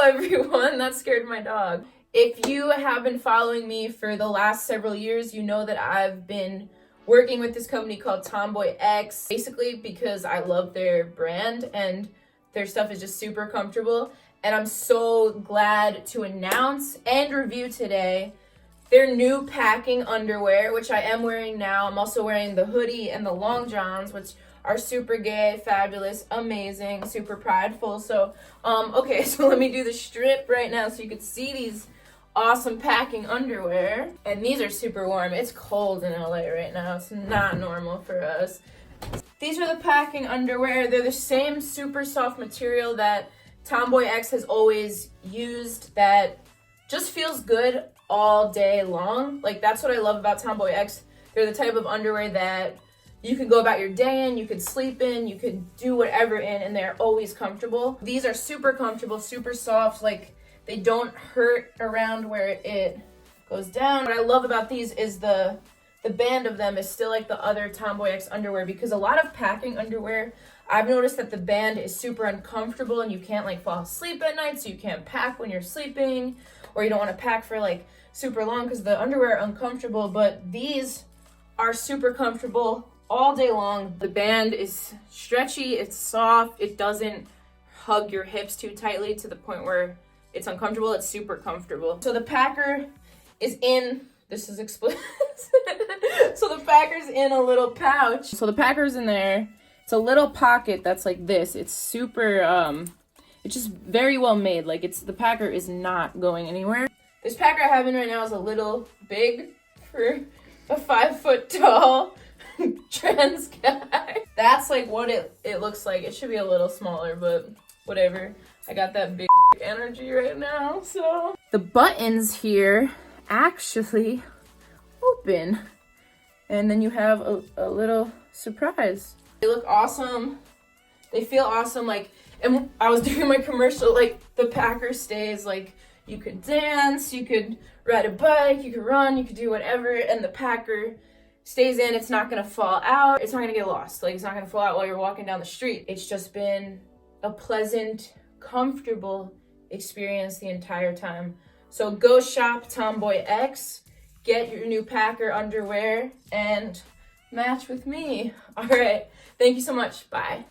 everyone, that scared my dog. If you have been following me for the last several years, you know that I've been working with this company called TomboyX, basically because I love their brand and their stuff is just super comfortable. And I'm so glad to announce and review today their new packing underwear, which I am wearing now. I'm also wearing the hoodie and the long johns, which are super gay, fabulous, amazing, super prideful. So, okay, so let me do the strip right now so you can see these awesome packing underwear. And these are super warm. It's cold in LA right now. It's not normal for us. These are the packing underwear. They're the same super soft material that TomboyX has always used that just feels good all day long. Like, that's what I love about TomboyX. They're the type of underwear that you can go about your day in, you could sleep in, you could do whatever in, and they're always comfortable. These are super comfortable, super soft, like they don't hurt around where it goes down. What I love about these is the band of them is still like the other TomboyX underwear, because a lot of packing underwear, I've noticed that the band is super uncomfortable and you can't like fall asleep at night, so you can't pack when you're sleeping, or you don't want to pack for like super long because the underwear are uncomfortable. But these are super comfortable all day long. The band is stretchy, it's soft, it doesn't hug your hips too tightly to the point where it's uncomfortable. It's super comfortable. So the packer is in, this is explicit. So the packer's in a little pouch. So the packer's in there. It's a little pocket that's like this. It's super, it's just very well made. Like, the packer is not going anywhere. This packer I have in right now is a little big for a 5 foot tall trans guy. That's like what it looks like. It should be a little smaller, but whatever. I got that big energy right now. So the buttons here actually open, and then you have a little surprise. They look awesome. They feel awesome. Like, and I was doing my commercial, like the packer stays, like you could dance, you could ride a bike, you could run, you could do whatever, and the packer stays in. It's not gonna fall out. It's not gonna get lost. Like, it's not gonna fall out while you're walking down the street. It's just been a pleasant, comfortable experience the entire time. So go shop TomboyX, get your new packer underwear, and match with me. All right, thank you so much. Bye.